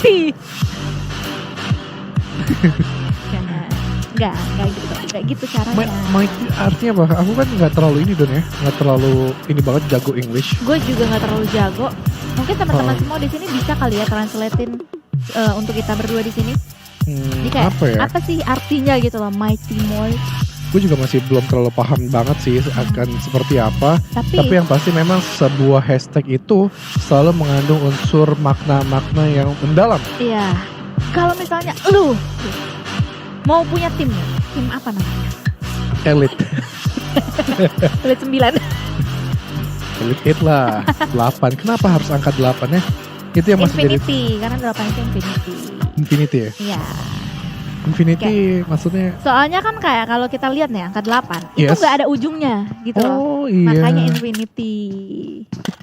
Infinity. Enggak gitu caranya. Mighty artinya apa? Aku kan nggak terlalu ini Don ya, nggak terlalu ini banget jago English. Gue juga nggak terlalu jago. Mungkin teman-teman semua di sini bisa kali ya translatein untuk kita berdua di sini. Jadi kayak apa sih artinya gitu loh, Mighty Moist. Gue juga masih belum terlalu paham banget sih akan seperti apa. Tapi yang pasti memang sebuah hashtag itu selalu mengandung unsur makna-makna yang mendalam. Iya. Kalau misalnya lu mau punya tim apa namanya? Elite. Elite 9. Elite 8 lah. 8. Kenapa harus angka 8 ya? Itu yang masih Infinity, karena 8 itu Infinity. Infinity ya? Iya. Infinity maksudnya? Soalnya kan kayak kalau kita lihat nih angka 8 itu nggak ada ujungnya gitu loh. Oh iya. Makanya Infinity.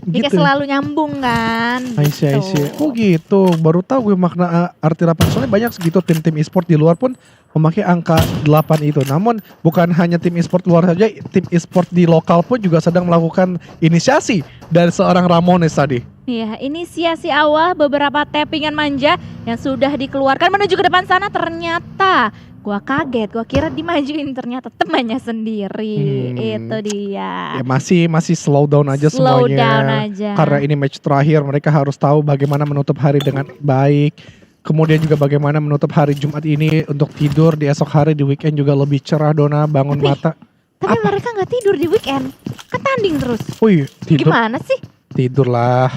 Jadi kayak selalu nyambung kan. I see. Oh gitu. Baru tahu gue makna arti 8. Soalnya banyak segitu tim-tim e-sport di luar pun memakai angka 8 itu. Namun bukan hanya tim e-sport luar saja, tim e-sport di lokal pun juga sedang melakukan inisiasi dari seorang Ramones tadi. Iya, inisiasi awal beberapa tappingan manja yang sudah dikeluarkan menuju ke depan sana. Ternyata gua kaget, gua kira dimajuin, ternyata temannya sendiri. Itu dia. Ya masih slow down aja slow semuanya. Down aja. Karena ini match terakhir, mereka harus tahu bagaimana menutup hari dengan baik. Kemudian juga bagaimana menutup hari Jumat ini untuk tidur di esok hari di weekend juga lebih cerah. Dona bangun mata. Tapi mereka nggak tidur di weekend, kan tanding terus. Oh iya, tidur. Gimana sih? Tidurlah,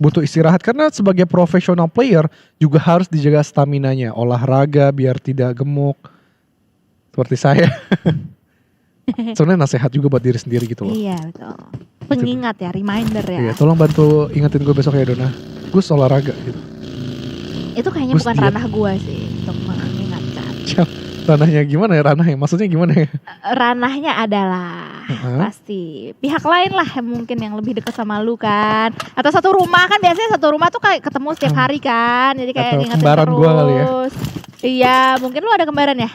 butuh istirahat karena sebagai professional player juga harus dijaga staminanya, olahraga biar tidak gemuk seperti saya. Sebenarnya nasihat juga buat diri sendiri gitu loh. Iya betul. Pengingat ya, reminder ya. Iya, tolong bantu ingetin gue besok ya Dona. Gus olahraga gitu. Itu kayaknya bukan ranah gue sih untuk mengingatkan. Ranahnya gimana ya? Ranahnya maksudnya gimana ya? Ranahnya adalah pasti pihak lain lah yang mungkin yang lebih dekat sama lu kan. Atau satu rumah kan, biasanya satu rumah tuh kayak ketemu setiap hari kan. Jadi kayak ngingetin kembaran terus. Gua kali ya. Iya, mungkin lu ada kembaran ya?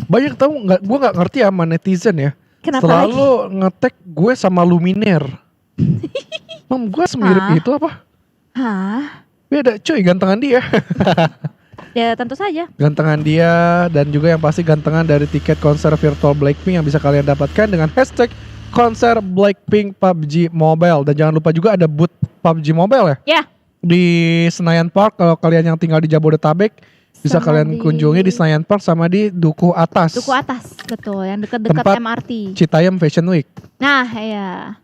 Banyak tahu nggak? Gue nggak ngerti sama netizen ya. Kenapa selalu nge-tag gue sama Luminaire. Mam, gue semirip itu apa? Hah? Beda cuy, gantengan dia. Ya tentu saja. Gantengan dia dan juga yang pasti gantengan dari tiket konser virtual Blackpink yang bisa kalian dapatkan dengan hashtag konser Blackpink PUBG Mobile. Dan jangan lupa juga ada booth PUBG Mobile ya? Ya. Di Senayan Park, kalau kalian yang tinggal di Jabodetabek bisa sama kalian kunjungi di Senayan Park sama di Dukuh Atas. Dukuh Atas, betul, yang dekat-dekat MRT. Citayam Fashion Week. Nah, iya.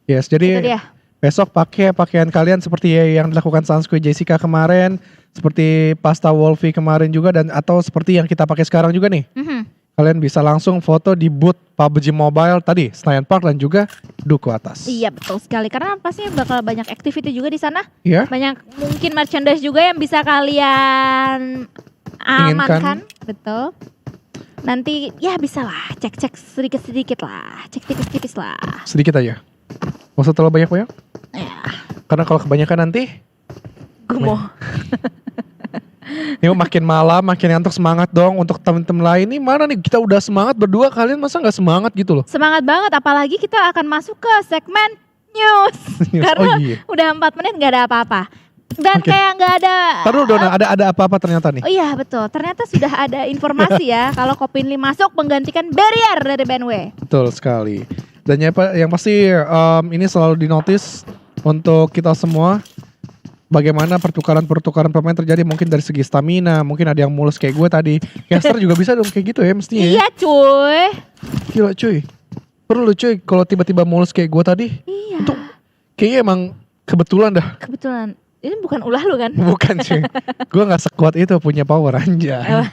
Yes, jadi besok pakai pakaian kalian seperti yang dilakukan Sansui Jessica kemarin, seperti Pasta Wolfie kemarin juga, dan atau seperti yang kita pakai sekarang juga nih. Kalian bisa langsung foto di booth PUBG Mobile tadi, Senayan Park dan juga Dukuh Atas. Iya betul sekali, karena pasti bakal banyak activity juga di sana. Iya. Banyak mungkin merchandise juga yang bisa kalian amankan, betul. Nanti ya bisa lah, cek-cek sedikit-sedikit lah, cek tipis-tipis lah. Sedikit aja. Nggak usah terlalu banyak-banyak. Ya. Karena kalau kebanyakan nanti gumoh. Ini makin malam, makin ngantuk, semangat dong untuk temen-temen lain. Ini mana nih, kita udah semangat berdua, kalian masa gak semangat gitu loh? Semangat banget, apalagi kita akan masuk ke segmen news. Karena udah 4 menit gak ada apa-apa. Dan kayak gak ada. Taruh Dona, ada apa-apa ternyata nih. Oh iya betul, ternyata sudah ada informasi ya kalau Kopinli masuk menggantikan Barrier dari Bandway. Betul sekali. Dan yang pasti ini selalu dinotis untuk kita semua. Bagaimana pertukaran pemain terjadi mungkin dari segi stamina, mungkin ada yang mulus kayak gue tadi. Caster juga bisa dong kayak gitu ya mestinya. Iya cuy. Gila cuy. Perlu cuy kalau tiba-tiba mulus kayak gue tadi. Iya. Itu kayaknya emang kebetulan dah. Kebetulan. Ini bukan ulah lu kan? Bukan cuy. Gue gak sekuat itu punya power anjay.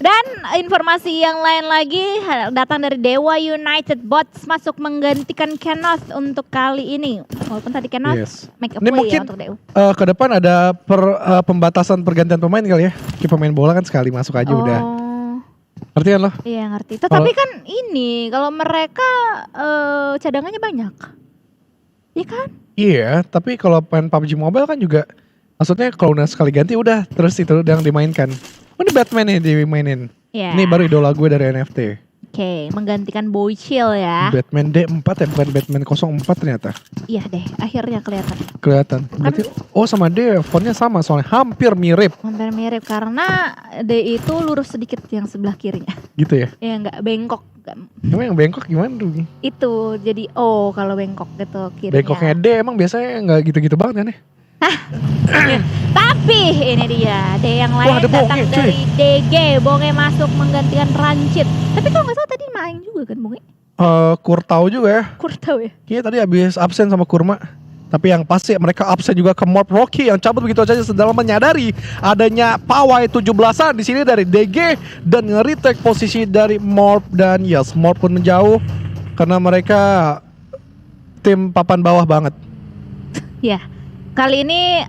Dan informasi yang lain lagi datang dari Dewa United Bots masuk menggantikan Kenos untuk kali ini. Walaupun tadi Kenos make a play ya untuk DU. Ke depan ada pembatasan pergantian pemain kali ya. Kayak pemain bola kan sekali masuk aja udah. Ngerti kan lo? Iya ngerti. Tetapi kan ini kalau mereka cadangannya banyak. Iya kan? Iya, tapi kalau main PUBG Mobile kan juga maksudnya kalau udah sekali ganti udah terus itu yang dimainkan. Ini Batman nih dimainin. Yeah. Ini baru idola gue dari NFT. Oke, menggantikan Boychill ya. Batman D4 ya, bukan Batman 04 ternyata. Iya deh, akhirnya kelihatan. Berarti, sama D fontnya sama soalnya hampir mirip. Hampir mirip karena D itu lurus sedikit yang sebelah kirinya. Gitu ya? Ya nggak bengkok. Emang yang bengkok gimana tuh? Itu jadi O kalau bengkok gitu kirinya. Bengkoknya D emang biasanya nggak gitu-gitu banget kan ya? Tapi ini dia D yang lain datang dari DG. Bonge masuk menggantikan Rancid. Tapi kalau nggak salah tadi main juga kan Bonge? Kurtau juga ya. Kurtau ya? Iya tadi habis absen sama Kurma. Tapi yang pasti mereka absen juga ke Morph Rocky yang cabut begitu saja setelah menyadari adanya pawai 17-an di sini dari DG dan nge-retake posisi dari Morph dan yes Morph pun menjauh karena mereka tim papan bawah banget. Ya. Kali ini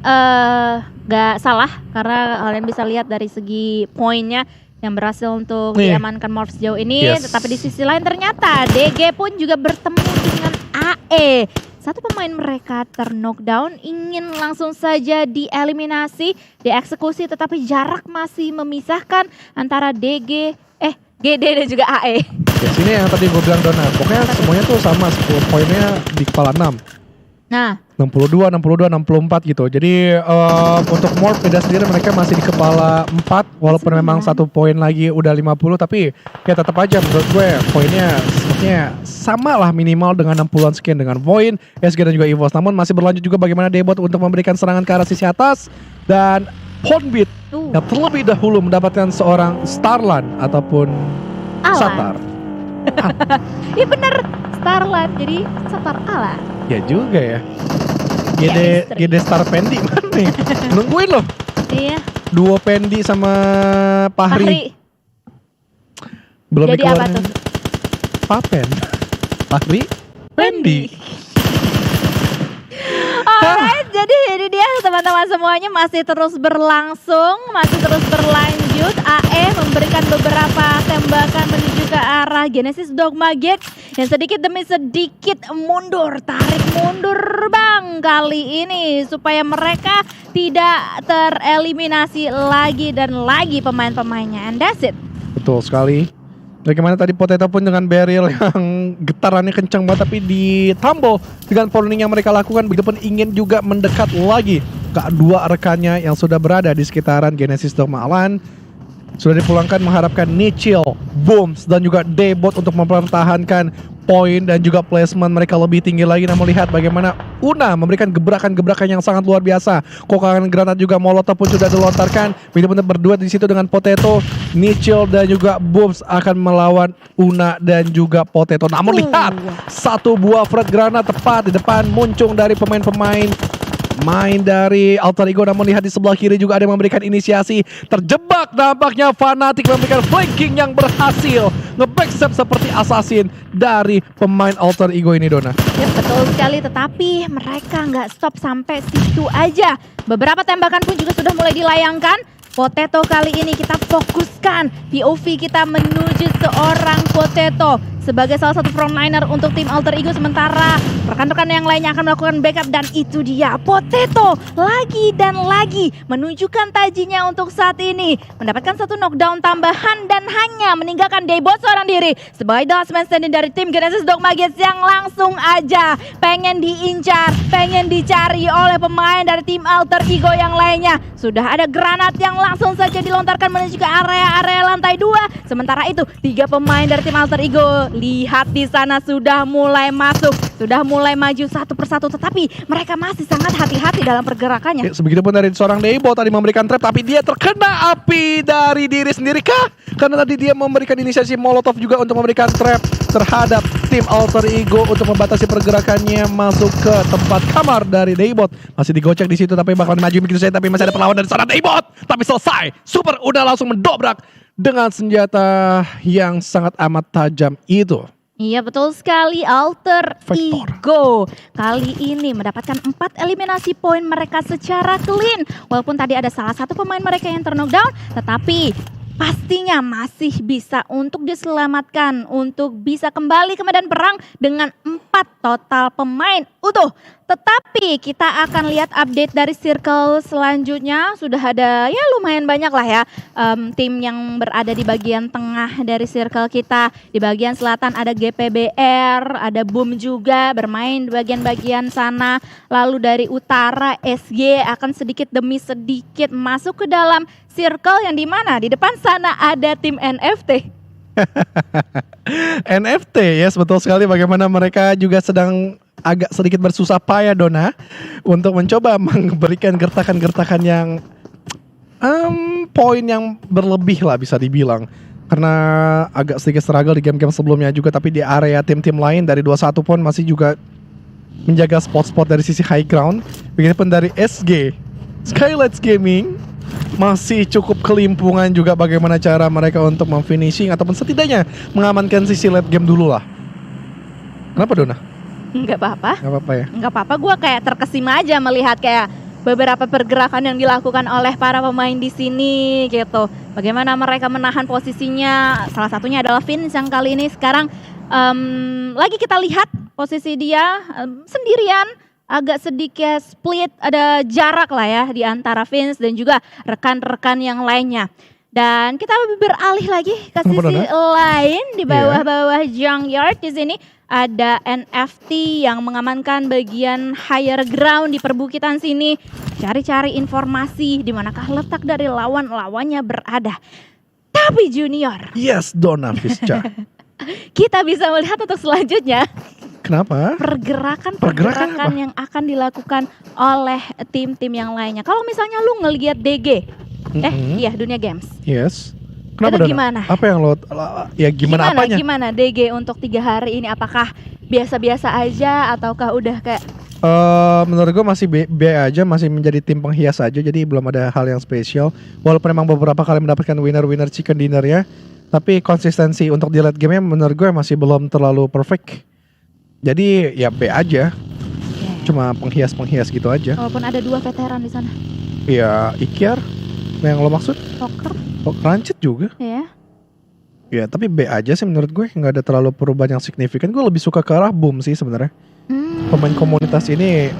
gak salah karena kalian bisa lihat dari segi poinnya yang berhasil untuk diamankan Morph sejauh ini. Tetapi di sisi lain ternyata DG pun juga bertemu dengan AE. Satu pemain mereka ter-knockdown, ingin langsung saja dieliminasi, dieksekusi, tetapi jarak masih memisahkan antara GD dan juga AE. Ya sini yang tadi gue bilang Dona, pokoknya semuanya tuh sama 10 poinnya di kepala 6. Nah 62, 64 gitu. Jadi untuk Morph beda sendiri mereka masih di kepala 4 walaupun memang 1 poin lagi udah 50 tapi ya tetap aja menurut gue poinnya sepertinya sama lah minimal dengan 60-an sekian dengan Void, SG dan juga EVOS. Namun masih berlanjut juga bagaimana Debot untuk memberikan serangan ke arah sisi atas dan Ponbit yang terlebih dahulu mendapatkan seorang Starland ataupun Satar. Iya bener, Starland jadi Satar Ala. Ya juga ya. GD Star Pendi mana nih? Nungguin loh. Iya. Duo Pendi sama Pahri. Belum jadi apa tuh? Papen. Pahri Pendi. Alright, jadi ini dia teman-teman semuanya masih terus berlangsung, masih terus berlanjut. AE memberikan beberapa tembakan menuju ke arah Genesis Dogma Gate yang sedikit demi sedikit tarik mundur bang kali ini supaya mereka tidak tereliminasi lagi dan lagi pemain-pemainnya. And that's it. Betul sekali. Bagaimana tadi Potato pun dengan barrel yang getarannya kencang banget tapi ditambal dengan pounding yang mereka lakukan begitu pun ingin juga mendekat lagi ke dua rekannya yang sudah berada di sekitaran Genesis Dogma Alan. Sudah dipulangkan mengharapkan Nichil, Booms dan juga Debot untuk mempertahankan poin dan juga placement mereka lebih tinggi lagi. Namun lihat bagaimana Una memberikan gebrakan-gebrakan yang sangat luar biasa. Kokakan granat juga Molotov pun sudah dilontarkan. Benar-benar berdua di situ dengan Potato, Nichil dan juga Booms akan melawan Una dan juga Potato. Namun lihat satu buah frag granat tepat di depan muncung dari pemain-pemain main dari Alter Ego. Namun lihat di sebelah kiri juga ada yang memberikan inisiasi. Terjebak nampaknya Fnatic memberikan flanking yang berhasil nge-backstep seperti assassin dari pemain Alter Ego ini Dona. Ya betul sekali, tetapi mereka nggak stop sampai situ aja. Beberapa tembakan pun juga sudah mulai dilayangkan. Potato kali ini kita fokuskan POV kita menuju seorang Potato sebagai salah satu frontliner untuk tim Alter Ego, sementara rekan-rekan yang lainnya akan melakukan backup. Dan itu dia Potato lagi dan lagi menunjukkan tajinya untuk saat ini, mendapatkan satu knockdown tambahan dan hanya meninggalkan Debot seorang diri sebagai the last man standing dari tim Genesis Dogma Gates yang langsung aja pengen diincar, pengen dicari oleh pemain dari tim Alter Ego yang lainnya. Sudah ada granat yang langsung saja dilontarkan menuju ke area lantai 2. Sementara itu 3 pemain dari tim Alter Ego lihat di sana sudah mulai masuk, sudah mulai maju satu persatu, tetapi mereka masih sangat hati-hati dalam pergerakannya. Sebegitupun dari seorang Debot tadi memberikan trap tapi dia terkena api dari diri sendiri kah? Karena tadi dia memberikan inisiasi Molotov juga untuk memberikan trap terhadap tim Alter Ego untuk membatasi pergerakannya masuk ke tempat kamar dari Debot. Masih digocek di situ tapi bakal maju begitu saja, tapi masih ada perlawanan dari seorang Debot. Tapi selesai, Super udah langsung mendobrak dengan senjata yang sangat amat tajam itu. Iya betul sekali, Alter Ego kali ini mendapatkan 4 eliminasi poin mereka secara clean. Walaupun tadi ada salah satu pemain mereka yang ter-knockdown, tetapi pastinya masih bisa untuk diselamatkan, untuk bisa kembali ke medan perang dengan 4 total pemain utuh. Tetapi kita akan lihat update dari circle selanjutnya. Sudah ada ya lumayan banyak lah ya tim yang berada di bagian tengah dari circle kita. Di bagian selatan ada GPBR, ada Boom juga bermain di bagian-bagian sana. Lalu dari utara SG akan sedikit demi sedikit masuk ke dalam circle yang dimana di depan sana ada tim NFT. NFT, yes, betul sekali. Bagaimana mereka juga sedang agak sedikit bersusah payah, Dona, untuk mencoba memberikan gertakan-gertakan yang poin yang berlebih lah bisa dibilang. Karena agak sedikit struggle di game-game sebelumnya juga, tapi di area tim-tim lain dari 21 pun masih juga menjaga spot-spot dari sisi high ground. Begitupun dari SG, Skylights Gaming masih cukup kelimpungan juga bagaimana cara mereka untuk memfinishing ataupun setidaknya mengamankan sisi late game dulu lah. Kenapa, Dona? Enggak apa-apa. Enggak apa-apa ya? Enggak apa-apa, gue kayak terkesima aja melihat kayak beberapa pergerakan yang dilakukan oleh para pemain di sini gitu. Bagaimana mereka menahan posisinya. Salah satunya adalah Vince yang kali ini sekarang lagi kita lihat posisi dia sendirian, agak sedikit split, ada jarak lah ya di antara Vince dan juga rekan-rekan yang lainnya. Dan kita beralih lagi ke sisi lain di bawah-bawah junkyard. Di sini ada NFT yang mengamankan bagian higher ground di perbukitan sini. Cari-cari informasi di manakah letak dari lawan-lawannya berada. Tapi Junior. Yes, Dona Fisca. Kita bisa melihat untuk selanjutnya. Kenapa? Pergerakan yang akan dilakukan oleh tim-tim yang lainnya. Kalau misalnya lu ngelihat DG, iya Dunia Games. Yes. Kenapa, itu gimana? Apa yang lo apanya? Gimana DG untuk 3 hari ini? Apakah biasa-biasa aja ataukah udah kayak menurut gue masih B aja, masih menjadi tim penghias aja, jadi belum ada hal yang spesial. Walaupun memang beberapa kali mendapatkan winner chicken dinner ya, tapi konsistensi untuk di late game-nya menurut gue masih belum terlalu perfect. Jadi ya B aja. Cuma penghias gitu aja. Walaupun ada 2 veteran di sana. Iya, Ikiar yang lo maksud? Poker. Rancid juga. Iya. Ya, tapi B aja sih menurut gue, nggak ada terlalu perubahan yang signifikan. Gue lebih suka ke arah Boom sih sebenarnya. Pemain komunitas ini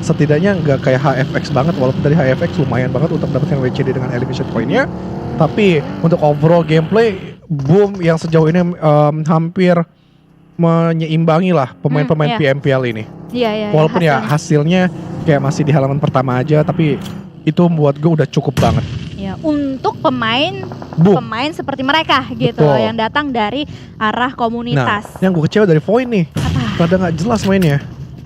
setidaknya nggak kayak HFX banget, walaupun dari HFX lumayan banget untuk mendapatkan WCD dengan elimination point-nya. Tapi untuk overall gameplay, Boom yang sejauh ini hampir menyeimbangi lah pemain-pemain PMPL ini. Iya. Walaupun ya hasilnya kayak masih di halaman pertama aja, tapi itu buat gue udah cukup banget. Ya, untuk pemain seperti mereka gitu. Betul. Yang datang dari arah komunitas. Nah, yang gue kecewa dari Void nih. Apa? Kadang nggak jelas mainnya.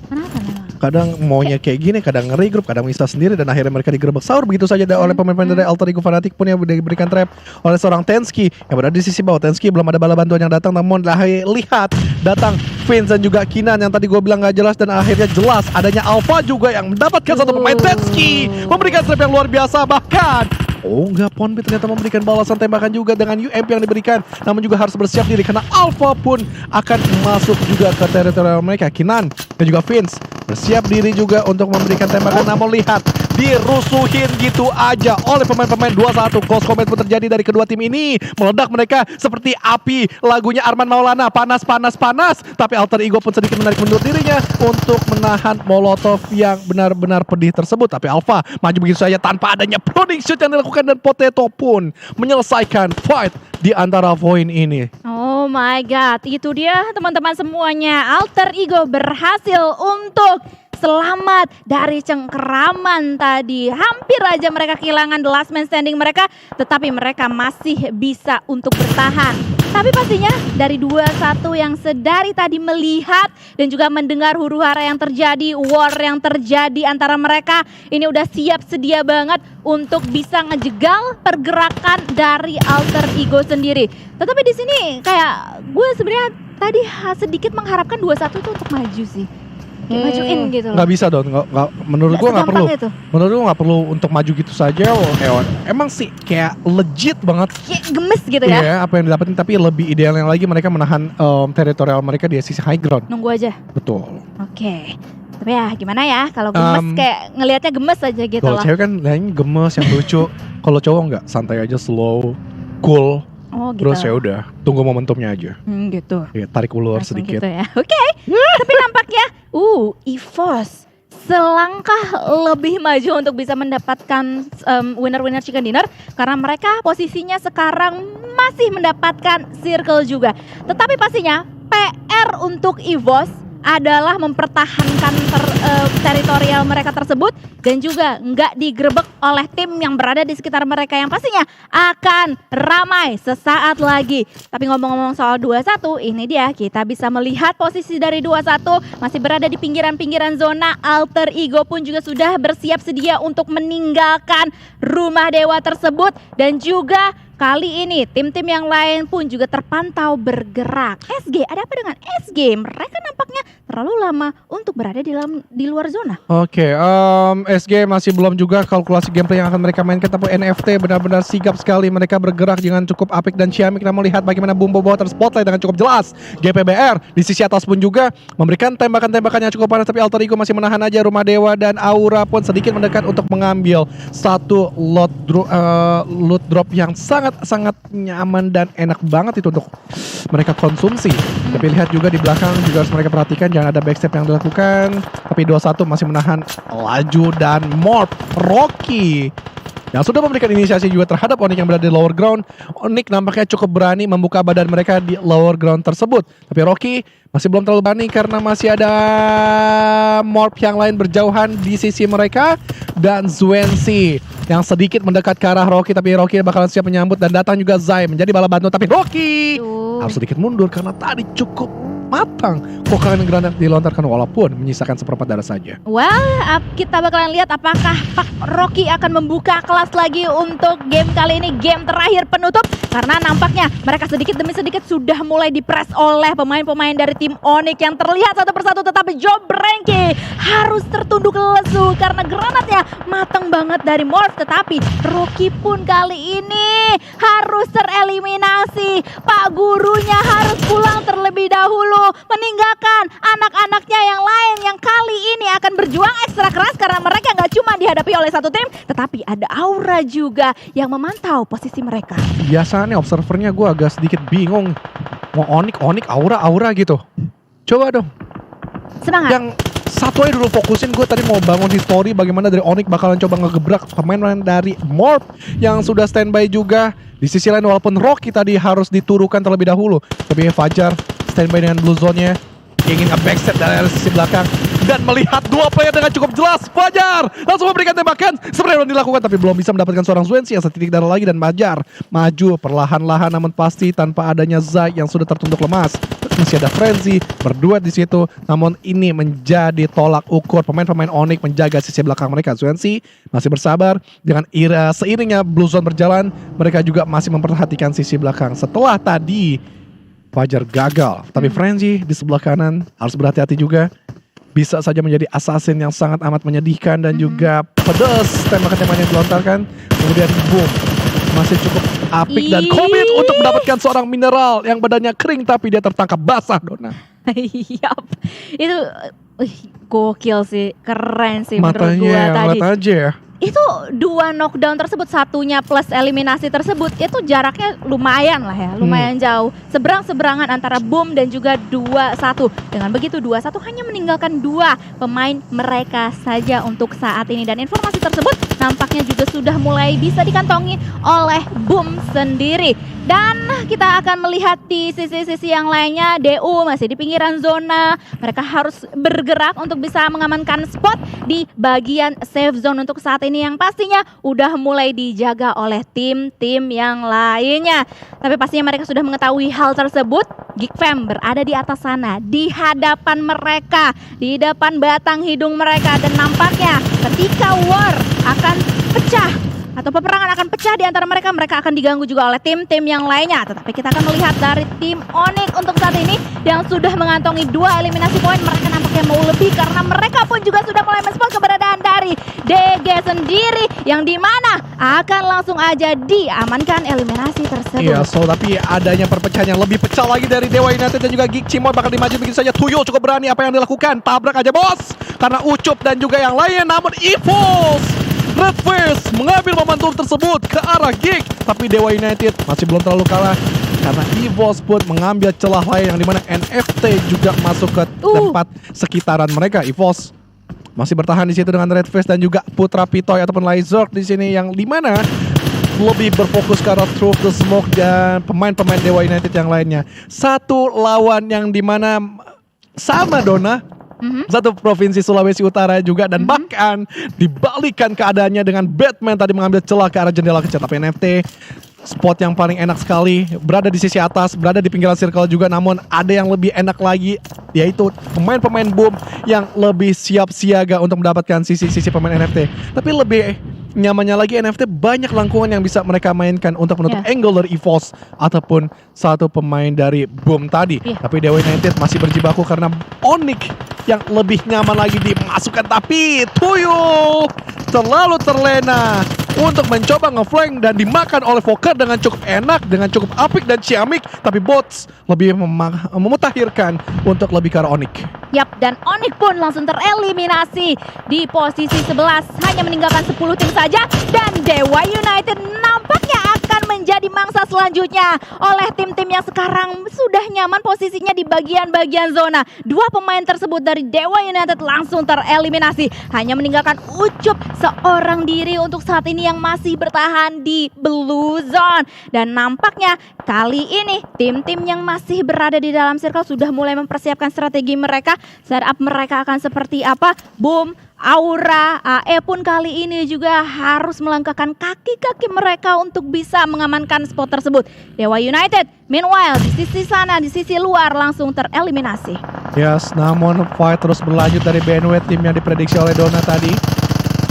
Kenapa memang? Kadang maunya kayak gini, kadang nge-regroup, kadang bisa sendiri, dan akhirnya mereka digerebek sahur begitu saja oleh pemain-pemain dari Alter Ego Fanatic pun yang diberikan trap oleh seorang Tensky yang berada di sisi bawah. Tensky belum ada bala bantuan yang datang, namun lihat datang Vince dan juga Kinan yang tadi gue bilang gak jelas, dan akhirnya jelas adanya Alpha juga yang mendapatkan satu pemain. Tensky memberikan trap yang luar biasa, bahkan enggak, Ponbi ternyata memberikan balasan tembakan juga dengan UMP yang diberikan, namun juga harus bersiap diri karena Alpha pun akan masuk juga ke teritorial mereka. Kinan dan juga Vince bersiap diri juga untuk memberikan tembakan, namun lihat dirusuhin gitu aja oleh pemain-pemain 21. Close combat pun terjadi dari kedua tim ini, meledak mereka seperti api lagunya Arman Maulana, panas. Tapi Alter Ego pun sedikit menarik mundur dirinya untuk menahan molotov yang benar-benar pedih tersebut. Tapi Alpha maju begitu saja tanpa adanya prodding shoot yang dilakukan, dan Potato pun menyelesaikan fight di antara Void ini. Oh my god, itu dia teman-teman semuanya. Alter Ego berhasil untuk selamat dari cengkeraman tadi. Hampir aja mereka kehilangan the last man standing mereka, tetapi mereka masih bisa untuk bertahan. Tapi pastinya dari 2-1 yang sedari tadi melihat dan juga mendengar huru-hara yang terjadi, war yang terjadi antara mereka, ini udah siap sedia banget untuk bisa ngejegal pergerakan dari Alter Ego sendiri. Tetapi di sini kayak gue sebenarnya tadi sedikit mengharapkan 2-1 itu untuk maju sih. Majuin gitu loh. Nggak bisa dong, menurut gue nggak perlu. Itu. Menurut gue nggak perlu untuk maju gitu saja. Emang sih kayak legit banget. Kayak gemes gitu ya. Iya, apa yang didapetin, tapi lebih idealnya lagi mereka menahan teritorial mereka di sisi high ground. Nunggu aja. Betul. Oke. Tapi ya gimana ya kalau gemes kayak ngelihatnya gemes aja gitu loh. Cewek kan lainnya gemes yang lucu. Kalau cowok nggak, santai aja, slow, cool. Oh gitu. Terus ya udah, tunggu momentumnya aja. Gitu. Ya, tarik ulur langsung sedikit. Gitu ya. Oke. Tapi nampaknya EVOS selangkah lebih maju untuk bisa mendapatkan winner-winner chicken dinner karena mereka posisinya sekarang masih mendapatkan circle juga. Tetapi pastinya PR untuk EVOS adalah mempertahankan teritorial mereka tersebut dan juga nggak digerebek oleh tim yang berada di sekitar mereka yang pastinya akan ramai sesaat lagi. Tapi ngomong-ngomong soal 21, ini dia kita bisa melihat posisi dari 21 masih berada di pinggiran-pinggiran zona. Alter Ego pun juga sudah bersiap sedia untuk meninggalkan rumah dewa tersebut dan juga kali ini tim-tim yang lain pun juga terpantau bergerak. SG, ada apa dengan SG? Mereka nampaknya terlalu lama untuk berada di luar zona. Oke, SG masih belum juga kalkulasi gameplay yang akan mereka mainkan. Tapi NFT benar-benar sigap sekali. Mereka bergerak dengan cukup apik dan ciamik. Kita melihat bagaimana Bumbobo terspotlight dengan cukup jelas. GPBR di sisi atas pun juga memberikan tembakan-tembakan yang cukup panas. Tapi Alter Ego masih menahan aja. Rumah Dewa dan Aura pun sedikit mendekat untuk mengambil satu loot drop yang sangat nyaman dan enak banget itu untuk mereka konsumsi. Tapi lihat juga di belakang juga harus mereka perhatikan jangan ada backstep yang dilakukan. Tapi 21 masih menahan laju dan Morph Rocky yang sudah memberikan inisiasi juga terhadap Onyx yang berada di lower ground. Onyx nampaknya cukup berani membuka badan mereka di lower ground tersebut. Tapi Rocky masih belum terlalu berani karena masih ada Morph yang lain berjauhan di sisi mereka. Dan Zwensi yang sedikit mendekat ke arah Rocky. Tapi Rocky bakalan siap menyambut dan datang juga Zai menjadi bala bantu. Tapi Rocky harus sedikit mundur karena tadi cukup matang kokalan granat dilontarkan walaupun menyisakan seperempat darah saja. Well, kita bakalan lihat apakah Pak Rocky akan membuka kelas lagi untuk game kali ini, game terakhir penutup. Karena nampaknya mereka sedikit demi sedikit sudah mulai dipres oleh pemain-pemain dari tim Onyx yang terlihat satu persatu. Tetapi Job Ranky harus tertunduk lesu karena granatnya matang banget dari Morph. Tetapi Rocky pun kali ini harus tereliminasi. Pak gurunya harus pulang terlebih dahulu, meninggalkan anak-anaknya yang lain yang kali ini akan berjuang ekstra keras karena mereka gak cuma dihadapi oleh satu tim, tetapi ada Aura juga yang memantau posisi mereka. Biasanya observernya gue agak sedikit bingung. Mau Onyx, Aura gitu. Coba dong. Semangat. Yang satu aja dulu fokusin, gue tadi mau bangun history bagaimana dari Onyx bakalan coba ngegebrak pemain-pemain dari Morph yang sudah standby juga. Di sisi lain walaupun Rocky tadi harus diturukan terlebih dahulu, tapi Fajar standby dengan blue zone-nya, ingin nge-backstep dari sisi belakang dan melihat dua player dengan cukup jelas. Fajar langsung memberikan tembakan seperti yang dilakukan tapi belum bisa mendapatkan seorang Zwensi yang setitik darah lagi dan Fajar maju perlahan-lahan namun pasti tanpa adanya Zai yang sudah tertunduk lemas. Masih ada Frenzy berduet di situ, namun ini menjadi tolak ukur pemain-pemain Onyx menjaga sisi belakang mereka. Zwensi masih bersabar dengan seiringnya blue zone berjalan, mereka juga masih memperhatikan sisi belakang. Setelah tadi Fajar gagal, tapi Frenzy di sebelah kanan harus berhati-hati juga. Bisa saja menjadi assassin yang sangat amat menyedihkan dan juga pedas tembakan-tembakan yang dilontarkan. Kemudian boom, masih cukup apik dan komit untuk mendapatkan seorang mineral yang badannya kering tapi dia tertangkap basah, Dona. Yap, itu gokil sih, keren sih Matanya menurut gua tadi. Mata aja ya. Itu dua knockdown tersebut, satunya plus eliminasi tersebut, itu jaraknya lumayan lah ya, lumayan jauh. Seberang-seberangan antara Boom dan juga 21. Dengan begitu 21 hanya meninggalkan dua pemain mereka saja untuk saat ini. Dan informasi tersebut nampaknya juga sudah mulai bisa dikantongi oleh Boom sendiri. Dan kita akan melihat di sisi-sisi yang lainnya, DU masih di pinggiran zona. Mereka harus bergerak untuk bisa mengamankan spot di bagian safe zone untuk saat ini yang pastinya udah mulai dijaga oleh tim-tim yang lainnya. Tapi pastinya mereka sudah mengetahui hal tersebut. Geek Fam berada di atas sana, di hadapan mereka, di depan batang hidung mereka. Dan nampaknya ketika war akan pecah atau peperangan akan pecah di antara mereka, mereka akan diganggu juga oleh tim-tim yang lainnya. Tetapi kita akan melihat dari tim Onyx untuk saat ini yang sudah mengantongi 2 eliminasi poin. Mereka nampaknya mau lebih karena mereka pun juga sudah mulai men-spot keberadaan dari DG sendiri, yang dimana akan langsung aja diamankan eliminasi tersebut. Iya, so tapi adanya perpecahan yang lebih pecah lagi dari Dewa United dan juga Geek Cimoy bakal dimaju begitu saja. Tuyul cukup berani, apa yang dilakukan? Tabrak aja bos, karena Ucup dan juga yang lain. Namun EVOS Red Face mengambil momentum tersebut ke arah Geek. Tapi Dewa United masih belum terlalu kalah. Karena EVOS pun mengambil celah lain yang dimana NFT juga masuk ke tempat sekitaran mereka. EVOS masih bertahan di situ dengan Red Face dan juga Putra Pitoy ataupun Lizard di sini yang dimana lebih berfokus ke arah Through the Smoke dan pemain-pemain Dewa United yang lainnya. Satu lawan yang dimana sama Dona, satu provinsi Sulawesi Utara juga dan bahkan dibalikan keadaannya dengan Batman tadi mengambil celah ke arah jendela kecil. Tapi NFT spot yang paling enak sekali, berada di sisi atas, berada di pinggiran circle juga, namun ada yang lebih enak lagi, yaitu pemain-pemain Boom yang lebih siap siaga untuk mendapatkan sisi-sisi pemain NFT. Tapi lebih nyamannya lagi NFT banyak langkungan yang bisa mereka mainkan untuk menutup angle dari EVOS ataupun satu pemain dari Boom tadi. Tapi Dewa United masih berjibaku karena Onyx yang lebih nyaman lagi dimasukkan, tapi Tuyul terlalu terlena untuk mencoba ngeflank dan dimakan oleh Fokker dengan cukup enak, dengan cukup apik dan ciamik. Tapi Bots lebih memutakhirkan untuk lebih ke arah Onyx. Yap, dan Onyx pun langsung tereliminasi di posisi 11, hanya meninggalkan 10 tim saja. Dan Dewa United nampaknya akan menjadi mangsa selanjutnya oleh tim-tim yang sekarang sudah nyaman posisinya di bagian-bagian zona. Dua pemain tersebut dari Dewa United langsung tereliminasi, hanya meninggalkan Ucup seorang diri untuk saat ini yang masih bertahan di Blue Zone. Dan nampaknya kali ini tim-tim yang masih berada di dalam circle sudah mulai mempersiapkan strategi mereka. Setup mereka akan seperti apa? Boom, Aura, AE pun kali ini juga harus melangkahkan kaki-kaki mereka untuk bisa mengamankan spot tersebut. Dewa United meanwhile di sisi sana, di sisi luar langsung tereliminasi. Yes, namun fight terus berlanjut dari BNW, tim yang diprediksi oleh Dona tadi.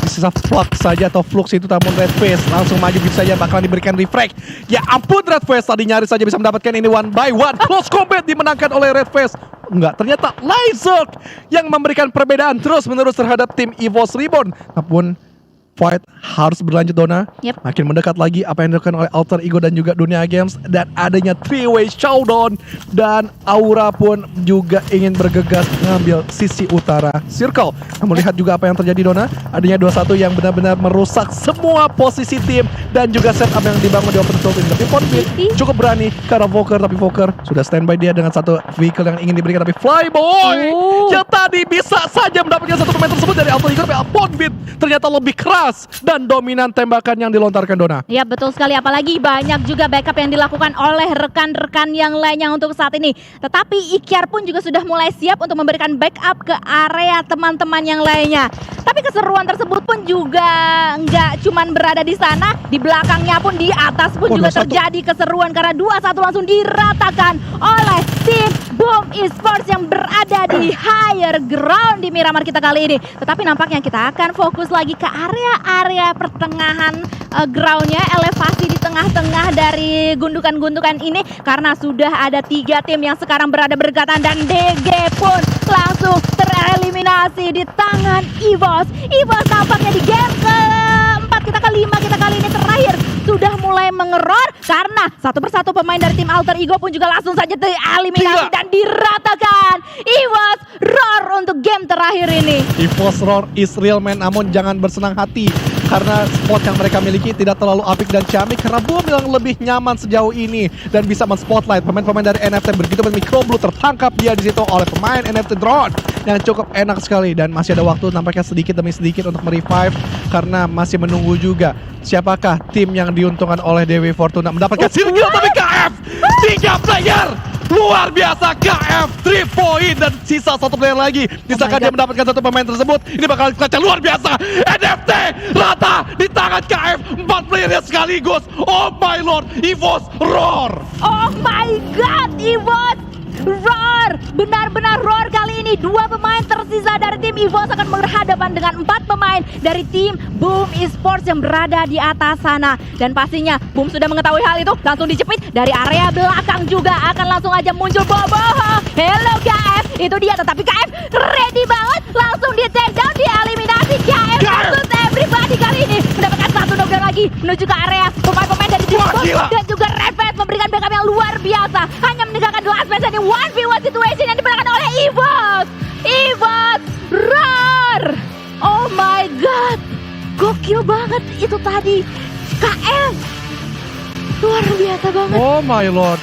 Sisa Flux saja atau Flux itu, namun Red Face langsung maju bisa saja bakalan diberikan refract. Ya ampun, Red Face tadi nyaris saja bisa mendapatkan ini one by one. Close combat dimenangkan oleh Red Face. Enggak, ternyata Lizard yang memberikan perbedaan terus-menerus terhadap tim EVOS Reborn. Namun fight harus berlanjut Dona. Makin mendekat lagi apa yang dilakukan oleh Alter Ego dan juga Dunia Games. Dan adanya 3-way showdown. Dan Aura pun juga ingin bergegas mengambil sisi utara circle. Namun lihat juga apa yang terjadi Dona. Adanya 2-1 yang benar-benar merusak semua posisi tim. Dan juga setup yang dibangun di open field ini. Tapi Fonbit cukup berani karena Fokker. Tapi Fokker sudah standby dia dengan satu vehicle yang ingin diberikan. Tapi Flyboy yang tadi bisa saja mendapatkan satu pemain tersebut dari Alter Ego. Tapi Fonbit ternyata lebih keras dan dominan tembakan yang dilontarkan Dona. Ya betul sekali, apalagi banyak juga backup yang dilakukan oleh rekan-rekan yang lainnya untuk saat ini. Tetapi Ikyar pun juga sudah mulai siap untuk memberikan backup ke area teman-teman yang lainnya. Tapi keseruan tersebut pun juga nggak cuman berada di sana, di belakangnya pun di atas pun juga terjadi keseruan karena 2-1 langsung diratakan oleh tim Boom Esports yang berada di higher ground di Miramar kita kali ini. Tetapi nampaknya kita akan fokus lagi ke area pertengahan groundnya, elevasi di tengah-tengah dari gundukan-gundukan ini karena sudah ada 3 tim yang sekarang berada berdekatan dan DG pun langsung tereliminasi di tangan EVOS. EVOS nampaknya di game keempat, kita kelima, kita kali ini terakhir sudah mulai mengeror karena satu persatu pemain dari tim Alter Ego pun juga langsung saja tereliminasi dan diratakan. EVOS roar untuk game terakhir ini. EVOS roar is real man, namun jangan bersenang hati karena spot yang mereka miliki tidak terlalu apik dan ciamik karena Boom yang lebih nyaman sejauh ini dan bisa men-spotlight pemain-pemain dari NFT. Begitu Microblue tertangkap dia di situ oleh pemain NFT Drone yang cukup enak sekali dan masih ada waktu nampaknya sedikit demi sedikit untuk merevive karena masih menunggu juga siapakah tim yang diuntungkan oleh Dewi Fortuna mendapatkan single. Tapi KF 3 player luar biasa, KF 3 point dan sisa 1 player lagi. Misalkan dia mendapatkan satu pemain tersebut, ini bakal clutch luar biasa. NFT rata di tangan KF, 4 playernya sekaligus. Oh my lord, EVOS roar. Oh my god, EVOS roar, benar-benar roar kali ini. 2 pemain tersisa dari tim EVOS akan berhadapan dengan 4 pemain dari tim Boom Esports yang berada di atas sana. Dan pastinya Boom sudah mengetahui hal itu, langsung dicepit dari area belakang juga akan langsung aja muncul Boboho. Hello KF, itu dia, tetapi KF ready banget, langsung di take down, dieliminasi. KF versus everybody kali ini mendapatkan 1 knockdown lagi menuju ke area pemain-pemain dari tim Boom dan juga Red Face memberikan backup yang luar biasa, hanya meninggalkan last match ini 1v1 situation yang dimenangkan oleh EVOS. EVOS roar. Oh my god, Gokil banget itu tadi. KS. Luar biasa banget. Oh my lord.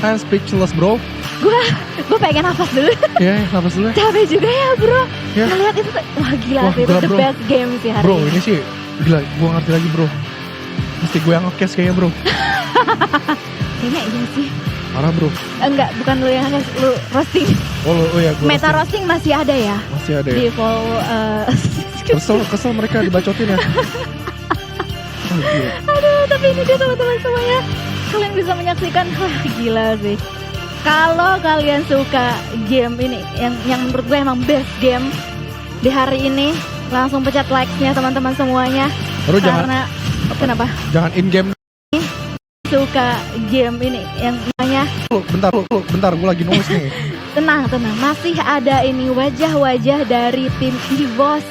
I'm speechless bro. Gue pengen nafas dulu. Ya, nafas dulu ya. Capek juga ya bro. Ya. Ngeliat itu tuh, wah gila Wah, sih, itu gila, the bro. best game sih hari Bro ini. ini sih gila, gue ngerti lagi bro. Mesti gue yang nge-cast kayaknya bro. Kayaknya iya sih. Parah bro. Enggak, bukan lu yang lu roasting. Oh ya gue Meta roasting masih ada ya. masih ada Di ya. full Kesel mereka dibacotin ya. Oh, gila. aduh, tapi ini dia teman-teman semuanya. Kalian bisa menyaksikan, wah gila sih. Kalau kalian suka game ini yang menurut gue emang best game di hari ini, langsung pencet like-nya teman-teman semuanya. Baru Karena kenapa? jangan in game Suka game ini yang namanya bentar gue lagi nulis nih. tenang, masih ada ini wajah-wajah dari tim EVOS